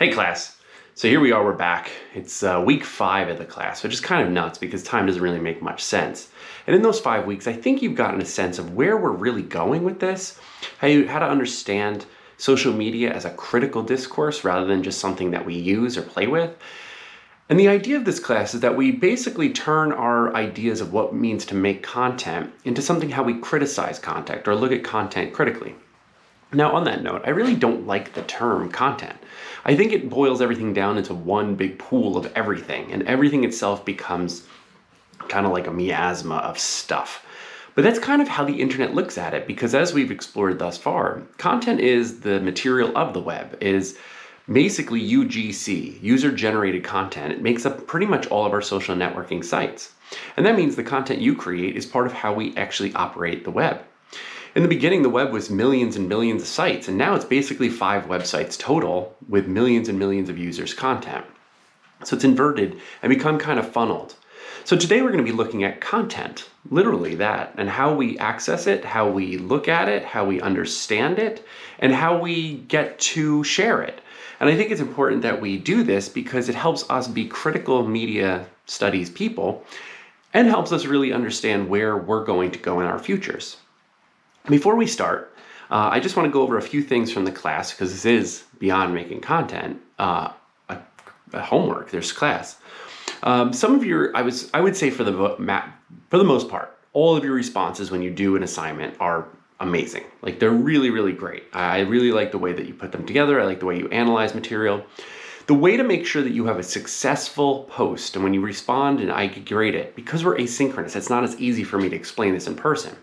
Hey class. So here we are, we're back. It's week 5 of the class, which is kind of nuts because time doesn't really make much sense. And in those 5 weeks, I think you've gotten a sense of where we're really going with this, how to understand social media as a critical discourse rather than just something that we use or play with. And the idea of this class is that we basically turn our ideas of what it means to make content into something how we criticize content or look at content critically. Now, on that note, I really don't like the term content. I think it boils everything down into one big pool of everything, and everything itself becomes kind of like a miasma of stuff. But that's kind of how the internet looks at it, because as we've explored thus far, content is the material of the web, is basically UGC, user-generated content. It makes up pretty much all of our social networking sites. And that means the content you create is part of how we actually operate the web. In the beginning, the web was millions and millions of sites, and now it's basically 5 websites total with millions and millions of users' content. So it's inverted and become kind of funneled. So today we're going to be looking at content, literally that, and how we access it, how we look at it, how we understand it, and how we get to share it. And I think it's important that we do this because it helps us be critical media studies people and helps us really understand where we're going to go in our futures. Before we start, I just want to go over a few things from the class because this is beyond making content, a homework. There's class. Some of your, I would say for the most part, all of your responses when you do an assignment are amazing. Like they're really, really great. I really like the way that you put them together. I like the way you analyze material. The way to make sure that you have a successful post and when you respond and I grade it, because we're asynchronous, it's not as easy for me to explain this in person.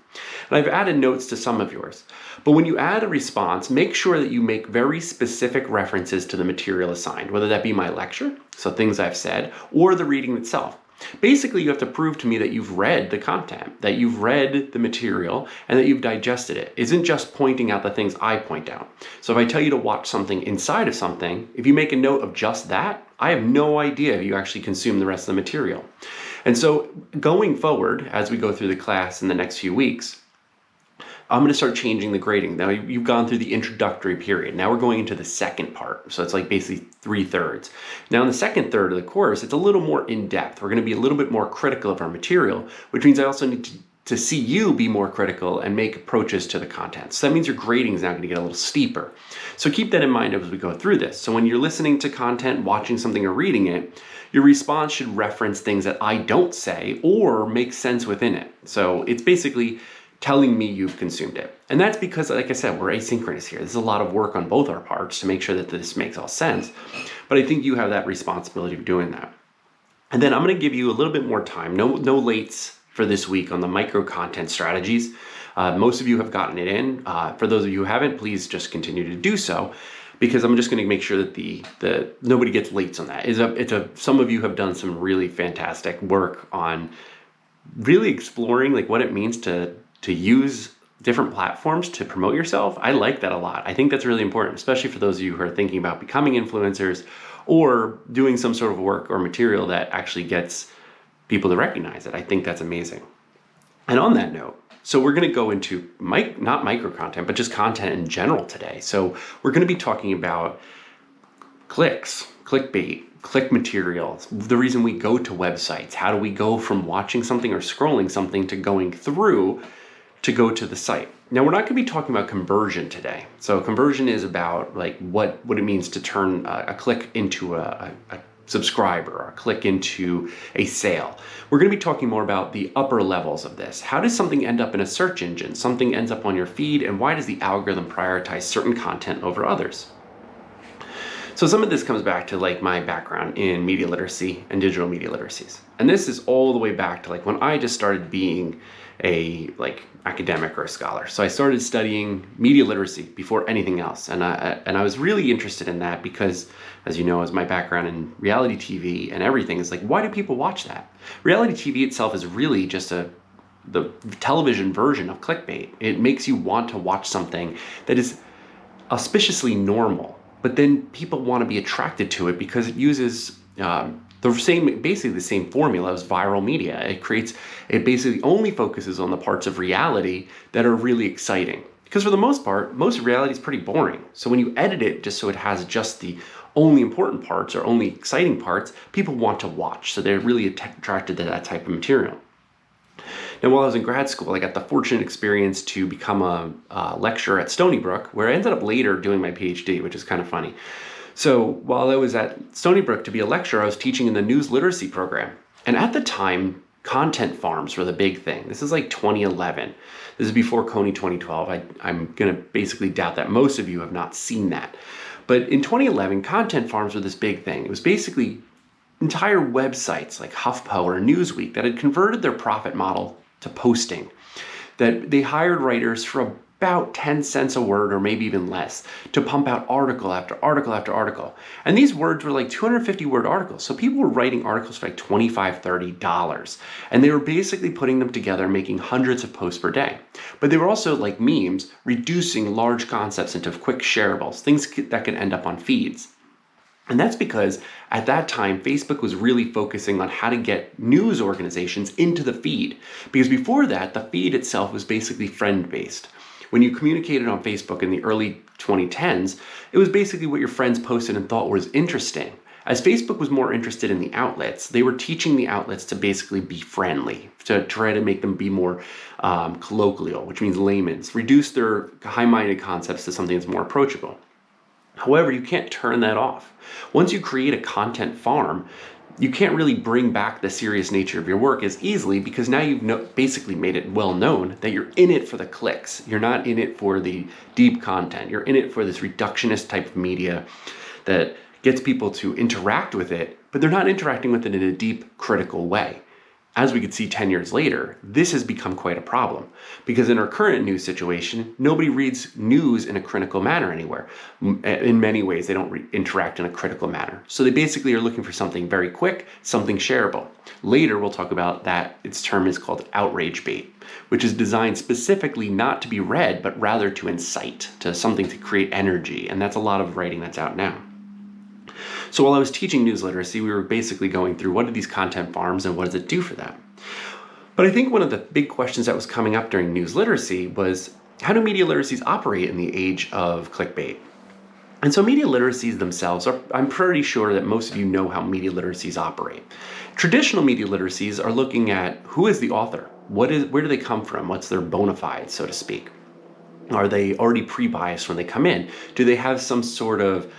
And I've added notes to some of yours. But when you add a response, make sure that you make very specific references to the material assigned, whether that be my lecture, so things I've said, or the reading itself. Basically, you have to prove to me that you've read the content, that you've read the material, and that you've digested it. It isn't just pointing out the things I point out. So if I tell you to watch something inside of something, if you make a note of just that, I have no idea if you actually consume the rest of the material. And so going forward, as we go through the class in the next few weeks, I'm going to start changing the grading. Now you've gone through the introductory period. Now we're going into the second part. So it's like basically 3/3. Now in the second third of the course, it's a little more in depth. We're going to be a little bit more critical of our material, which means I also need to see you be more critical and make approaches to the content. So that means your grading is now going to get a little steeper. So keep that in mind as we go through this. So when you're listening to content, watching something or reading it, your response should reference things that I don't say or make sense within it. So it's basically telling me you've consumed it. And that's because, like I said, we're asynchronous here. There's a lot of work on both our parts to make sure that this makes all sense. But I think you have that responsibility of doing that. And then I'm going to give you a little bit more time. No lates for this week on the micro content strategies. Most of you have gotten it in. For those of you who haven't, please just continue to do so, because I'm just going to make sure that the nobody gets lates on that. Some of you have done some really fantastic work on really exploring like what it means to use different platforms to promote yourself. I like that a lot. I think that's really important, especially for those of you who are thinking about becoming influencers or doing some sort of work or material that actually gets people to recognize it. I think that's amazing. And on that note, so we're going to go into not micro content, but just content in general today. So we're going to be talking about clicks, clickbait, click materials, the reason we go to websites, how do we go from watching something or scrolling something to going through to go to the site. Now we're not going to be talking about conversion today. So conversion is about like what it means to turn a click into a subscriber or a click into a sale. We're going to be talking more about the upper levels of this. How does something end up in a search engine? Something ends up on your feed, and why does the algorithm prioritize certain content over others? So some of this comes back to like my background in media literacy and digital media literacies. And this is all the way back to like when I just started being a like academic or a scholar. So I started studying media literacy before anything else. And I was really interested in that because, as you know, as my background in reality TV and everything, is like, why do people watch that? Reality TV itself is really just the television version of clickbait. It makes you want to watch something that is auspiciously normal, but then people want to be attracted to it because it uses basically the same formula as viral media. It basically only focuses on the parts of reality that are really exciting. Because for the most part, most reality is pretty boring. So when you edit it just so it has just the only important parts or only exciting parts people want to watch. So they're really attracted to that type of material. Now, while I was in grad school, I got the fortunate experience to become a lecturer at Stony Brook, where I ended up later doing my PhD, which is kind of funny. So while I was at Stony Brook to be a lecturer, I was teaching in the news literacy program. And at the time, content farms were the big thing. This is like 2011. This is before Coney 2012. I'm going to basically doubt that most of you have not seen that. But in 2011, content farms were this big thing. It was basically entire websites like HuffPo or Newsweek that had converted their profit model to posting, that they hired writers for about 10 cents a word or maybe even less to pump out article after article after article. And these words were like 250 word articles. So people were writing articles for like $25, $30. And they were basically putting them together, making hundreds of posts per day. But they were also, like memes, reducing large concepts into quick shareables, things that could end up on feeds. And that's because at that time, Facebook was really focusing on how to get news organizations into the feed. Because before that, the feed itself was basically friend-based. When you communicated on Facebook in the early 2010s, it was basically what your friends posted and thought was interesting. As Facebook was more interested in the outlets, they were teaching the outlets to basically be friendly, to try to make them be more colloquial, which means layman's, reduce their high-minded concepts to something that's more approachable. However, you can't turn that off. Once you create a content farm, you can't really bring back the serious nature of your work as easily because now you've basically made it well known that you're in it for the clicks. You're not in it for the deep content. You're in it for this reductionist type of media that gets people to interact with it, but they're not interacting with it in a deep, critical way. As we could see 10 years later, this has become quite a problem because in our current news situation, nobody reads news in a critical manner anywhere. In many ways, they don't interact in a critical manner. So they basically are looking for something very quick, something shareable. Later, we'll talk about that. Its term is called outrage bait, which is designed specifically not to be read, but rather to incite, to something to create energy. And that's a lot of writing that's out now. So while I was teaching news literacy, we were basically going through what are these content farms and what does it do for them? But I think one of the big questions that was coming up during news literacy was how do media literacies operate in the age of clickbait? And so media literacies themselves I'm pretty sure that most of you know how media literacies operate. Traditional media literacies are looking at who is the author? Where do they come from? What's their bona fide, so to speak? Are they already pre-biased when they come in? Do they have some sort of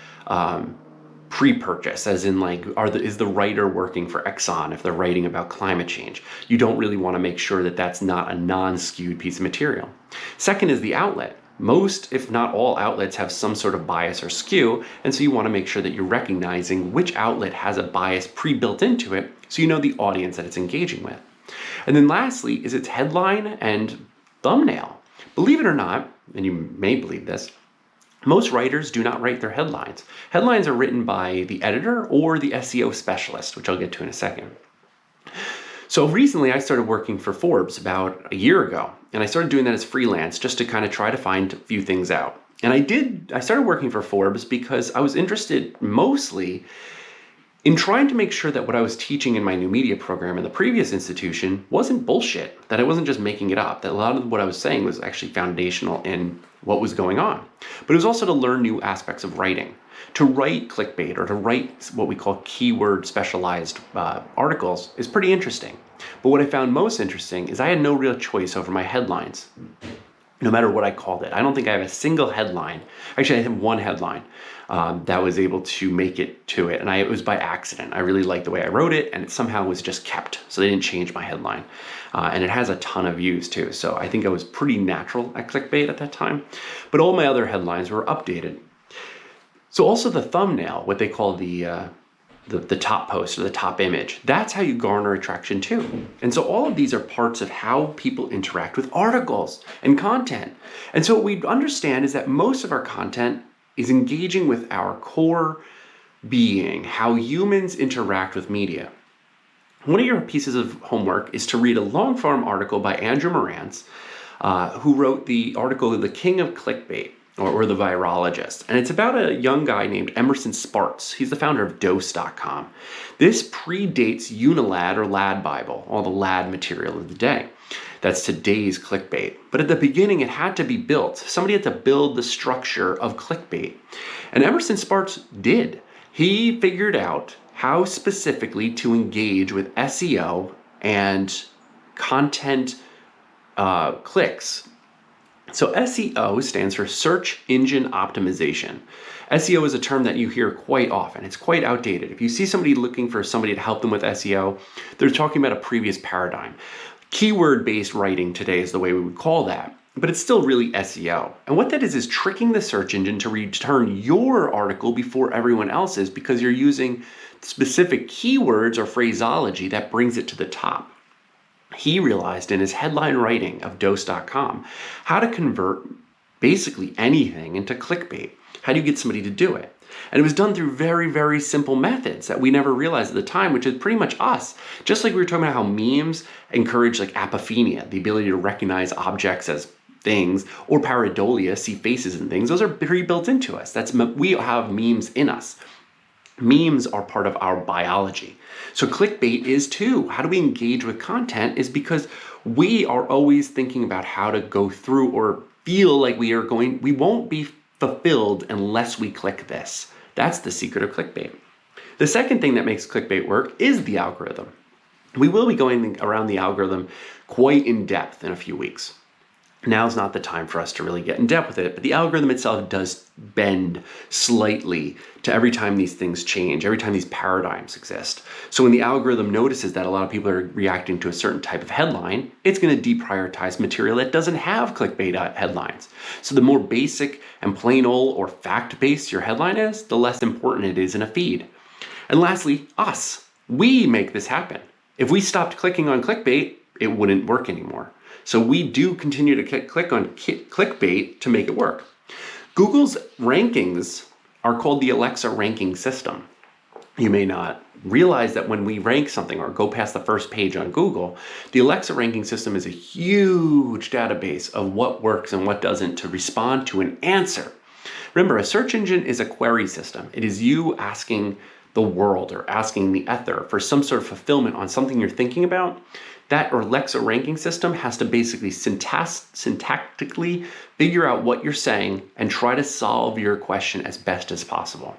pre-purchase, as in like, is the writer working for Exxon if they're writing about climate change? You don't really want to make sure that that's not a non-skewed piece of material. Second is the outlet. Most, if not all outlets have some sort of bias or skew, and so you want to make sure that you're recognizing which outlet has a bias pre-built into it so you know the audience that it's engaging with. And then lastly is its headline and thumbnail. Believe it or not, and you may believe this, most writers do not write their headlines. Headlines are written by the editor or the SEO specialist, which I'll get to in a second. So recently I started working for Forbes about a year ago, and I started doing that as freelance just to kind of try to find a few things out. And I started working for Forbes because I was interested mostly in trying to make sure that what I was teaching in my new media program in the previous institution wasn't bullshit, that I wasn't just making it up, that a lot of what I was saying was actually foundational in what was going on. But it was also to learn new aspects of writing. To write clickbait or to write what we call keyword specialized articles is pretty interesting. But what I found most interesting is I had no real choice over my headlines, no matter what I called it. I don't think I have a single headline. Actually, I have one headline that was able to make it to it. And it was by accident. I really liked the way I wrote it, and it somehow was just kept. So they didn't change my headline. And it has a ton of views too. So I think I was pretty natural at clickbait at that time. But all my other headlines were updated. So also the thumbnail, what they call the top post or the top image, that's how you garner attraction too. And so all of these are parts of how people interact with articles and content. And so what we understand is that most of our content is engaging with our core being, how humans interact with media. One of your pieces of homework is to read a long-form article by Andrew Morantz, who wrote the article The King of Clickbait, or The Virologist. And it's about a young guy named Emerson Spartz. He's the founder of Dose.com. This predates Unilad or Lad Bible, all the Lad material of the day. That's today's clickbait. But at the beginning, it had to be built. Somebody had to build the structure of clickbait. And Emerson Spartz did. He figured out how specifically to engage with SEO and content clicks. So SEO stands for search engine optimization. SEO is a term that you hear quite often. It's quite outdated. If you see somebody looking for somebody to help them with SEO, they're talking about a previous paradigm. Keyword-based writing today is the way we would call that, but it's still really SEO. And what that is tricking the search engine to return your article before everyone else's because you're using specific keywords or phraseology that brings it to the top. He realized in his headline writing of dose.com how to convert basically anything into clickbait. How do you get somebody to do it? And it was done through very, very simple methods that we never realized at the time, which is pretty much us. Just like we were talking about how memes encourage like apophenia, the ability to recognize objects as things, or pareidolia, see faces and things. Those are pre-built into us. We have memes in us. Memes are part of our biology. So clickbait is too. How do we engage with content is because we are always thinking about how to go through or feel like we won't be fulfilled unless we click this. That's the secret of clickbait. The second thing that makes clickbait work is the algorithm. We will be going around the algorithm quite in depth in a few weeks. Now's not the time for us to really get in depth with it, but the algorithm itself does bend slightly to every time these things change, every time these paradigms exist. So when the algorithm notices that a lot of people are reacting to a certain type of headline, it's going to deprioritize material that doesn't have clickbait headlines. So the more basic and plain old or fact-based your headline is, the less important it is in a feed. And lastly, us. We make this happen. If we stopped clicking on clickbait, it wouldn't work anymore. So we do continue to click on clickbait to make it work. Google's rankings are called the Alexa ranking system. You may not realize that when we rank something or go past the first page on Google, the Alexa ranking system is a huge database of what works and what doesn't to respond to an answer. Remember, a search engine is a query system. It is you asking the world or asking the ether for some sort of fulfillment on something you're thinking about. That Alexa ranking system has to basically syntactically figure out what you're saying and try to solve your question as best as possible.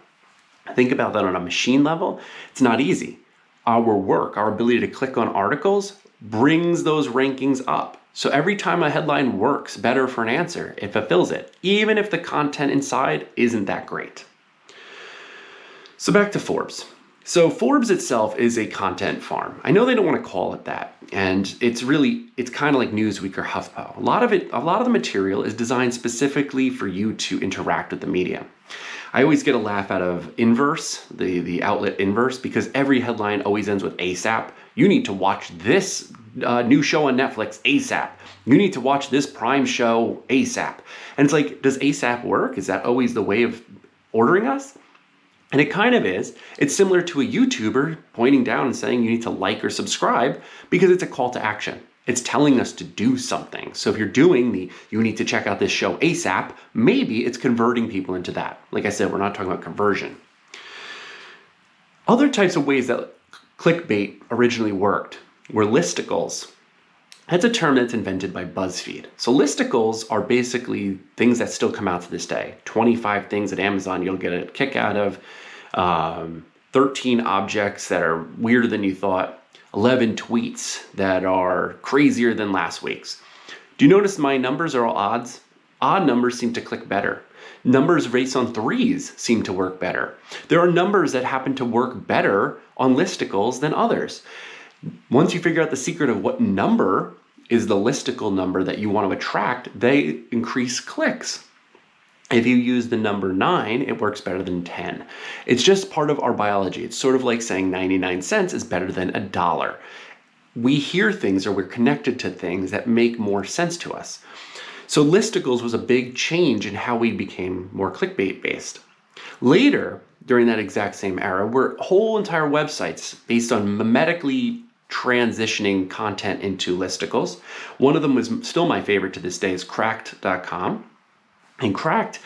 Think about that on a machine level. It's not easy. Our work, our ability to click on articles brings those rankings up. So every time a headline works better for an answer, it fulfills it, even if the content inside isn't that great. So back to Forbes. So Forbes itself is a content farm. I know they don't want to call it that. And it's kind of like Newsweek or HuffPo. A lot of the material is designed specifically for you to interact with the media. I always get a laugh out of Inverse, the outlet Inverse, because every headline always ends with ASAP. You need to watch this new show on Netflix ASAP. You need to watch this Prime show ASAP. And it's like, does ASAP work? Is that always the way of ordering us? And it kind of is. It's similar to a YouTuber pointing down and saying you need to like or subscribe because it's a call to action. It's telling us to do something. So if you're doing you need to check out this show ASAP, maybe it's converting people into that. Like I said, we're not talking about conversion. Other types of ways that clickbait originally worked were listicles. That's a term that's invented by BuzzFeed. So listicles are basically things that still come out to this day. 25 things at Amazon you'll get a kick out of, 13 objects that are weirder than you thought, 11 tweets that are crazier than last week's. Do you notice my numbers are all odds? Odd numbers seem to click better. Numbers based on threes seem to work better. There are numbers that happen to work better on listicles than others. Once you figure out the secret of what number is the listicle number that you want to attract, they increase clicks. If you use the number 9, it works better than 10. It's just part of our biology. It's sort of like saying 99 cents is better than $1. We hear things or we're connected to things that make more sense to us. So listicles was a big change in how we became more clickbait based. Later, during that exact same era, were whole entire websites based on mimetically transitioning content into listicles. One of them was still my favorite to this day is cracked.com. And Cracked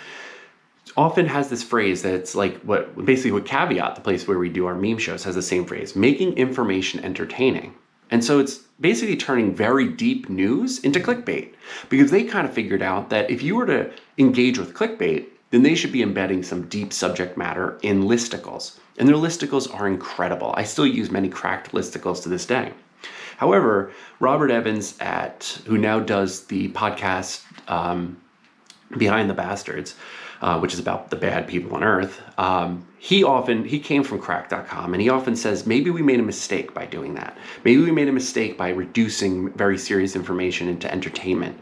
often has this phrase that's like what Caveat, the place where we do our meme shows, has the same phrase, making information entertaining. And so it's basically turning very deep news into clickbait because they kind of figured out that if you were to engage with clickbait, then they should be embedding some deep subject matter in listicles. And their listicles are incredible. I still use many cracked listicles to this day. However, Robert Evans, who now does the podcast Behind the Bastards, which is about the bad people on Earth, he came from crack.com, and he often says, maybe we made a mistake by doing that. Maybe we made a mistake by reducing very serious information into entertainment.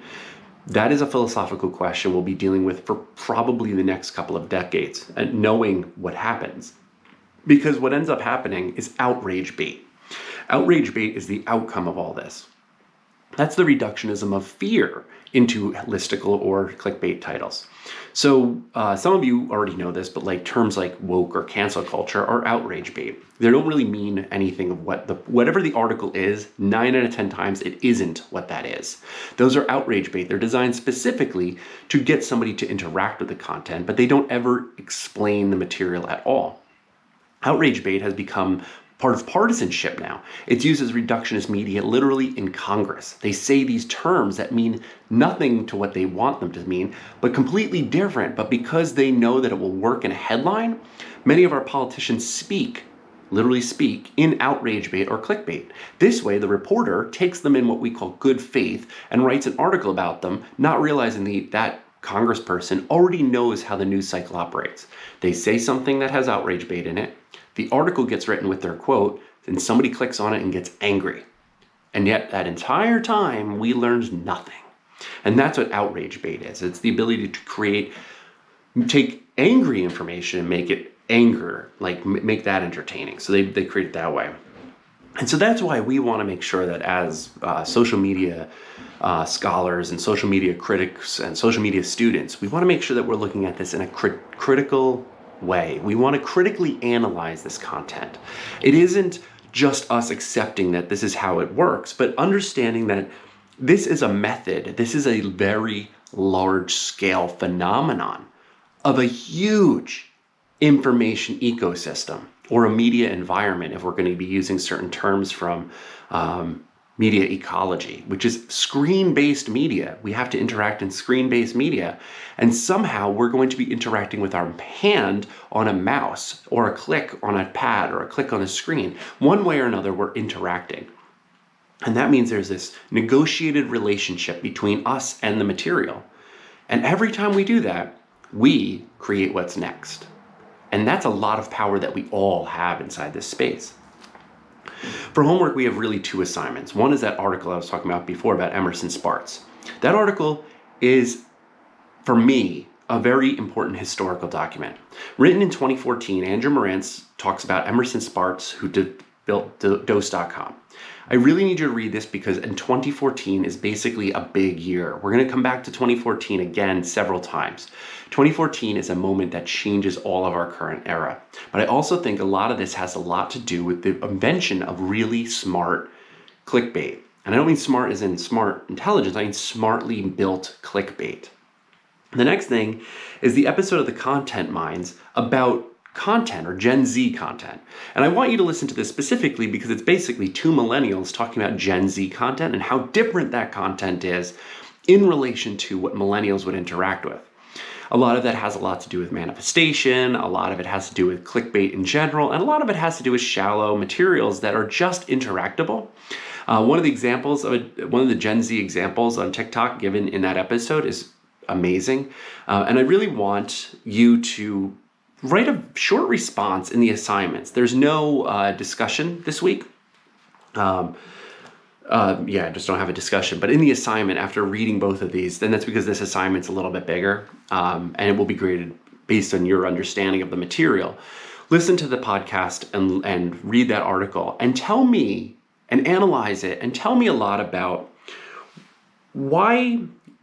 That is a philosophical question we'll be dealing with for probably the next couple of decades, and knowing what happens. Because what ends up happening is outrage bait. Outrage bait is the outcome of all this. That's the reductionism of fear into listicle or clickbait titles. So some of you already know this, but like terms like woke or cancel culture are outrage bait. They don't really mean anything of whatever the article is. 9 out of 10 times it isn't what that is. Those are outrage bait. They're designed specifically to get somebody to interact with the content, but they don't ever explain the material at all. Outrage bait has become part of partisanship now. It's used as reductionist media literally in Congress. They say these terms that mean nothing to what they want them to mean, but completely different. But because they know that it will work in a headline, many of our politicians literally speak in outrage bait or clickbait. This way, the reporter takes them in what we call good faith and writes an article about them, not realizing that congressperson already knows how the news cycle operates. They say something that has outrage bait in it. The article gets written with their quote, and somebody clicks on it and gets angry. And yet that entire time, we learned nothing. And that's what outrage bait is. It's the ability to take angry information and make it anger, like make that entertaining. So they create it that way. And so that's why we want to make sure that as social media scholars and social media critics and social media students, we want to make sure that we're looking at this in a critical way. We want to critically analyze this content. It isn't just us accepting that this is how it works, but understanding that this is a method, this is a very large scale phenomenon of a huge information ecosystem or a media environment, if we're going to be using certain terms from media ecology, which is screen-based media. We have to interact in screen-based media, and somehow we're going to be interacting with our hand on a mouse or a click on a pad or a click on a screen. One way or another, we're interacting. And that means there's this negotiated relationship between us and the material. And every time we do that, we create what's next. And that's a lot of power that we all have inside this space. For homework, we have really 2 assignments. One is that article I was talking about before about Emerson Sparks. That article is, for me, a very important historical document. Written in 2014, Andrew Morantz talks about Emerson Sparks, who built Dose.com. I really need you to read this because in 2014 is basically a big year. We're going to come back to 2014 again several times. 2014 is a moment that changes all of our current era. But I also think a lot of this has a lot to do with the invention of really smart clickbait. And I don't mean smart as in smart intelligence, I mean smartly built clickbait. The next thing is the episode of the Content Minds about content or Gen Z content. And I want you to listen to this specifically because it's basically 2 millennials talking about Gen Z content and how different that content is in relation to what millennials would interact with. A lot of that has a lot to do with manifestation, a lot of it has to do with clickbait in general, and a lot of it has to do with shallow materials that are just interactable. One of the Gen Z examples on TikTok given in that episode is amazing. And I really want you to write a short response in the assignments. There's no discussion this week. I just don't have a discussion. But in the assignment, after reading both of these, then that's because this assignment's a little bit bigger, and it will be graded based on your understanding of the material. Listen to the podcast and read that article and tell me and analyze it and tell me a lot about why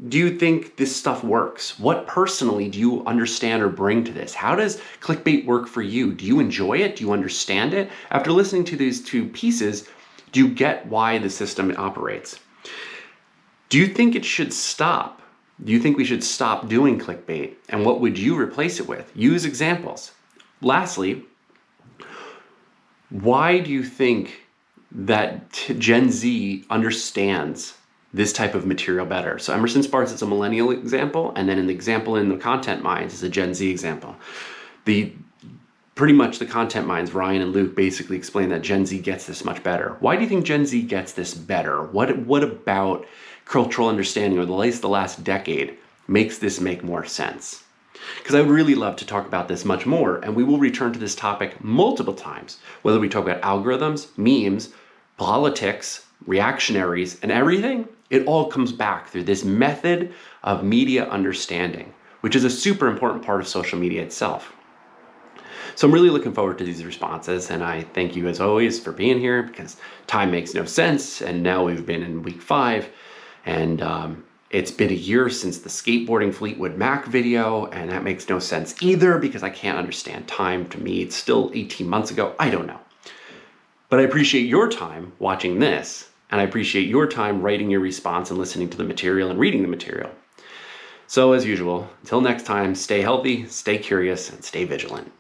do you think this stuff works? What personally do you understand or bring to this? How does clickbait work for you? Do you enjoy it? Do you understand it? After listening to these 2 pieces, do you get why the system operates? Do you think it should stop? Do you think we should stop doing clickbait? And what would you replace it with? Use examples. Lastly, why do you think that Gen Z understands this type of material better. So Emerson Sparks is a millennial example, and then an example in the content minds is a Gen Z example. Pretty much the content minds, Ryan and Luke, basically explain that Gen Z gets this much better. Why do you think Gen Z gets this better? What about cultural understanding, or at least the last decade, makes this make more sense? Because I would really love to talk about this much more, and we will return to this topic multiple times, whether we talk about algorithms, memes, politics, reactionaries, and everything. It all comes back through this method of media understanding, which is a super important part of social media itself. So I'm really looking forward to these responses, and I thank you as always for being here, because time makes no sense, and now we've been in week 5, and it's been a year since the skateboarding Fleetwood Mac video, and that makes no sense either, because I can't understand time. To me, it's still 18 months ago. I don't know. But I appreciate your time watching this, and I appreciate your time writing your response and listening to the material and reading the material. So as usual, until next time, stay healthy, stay curious, and stay vigilant.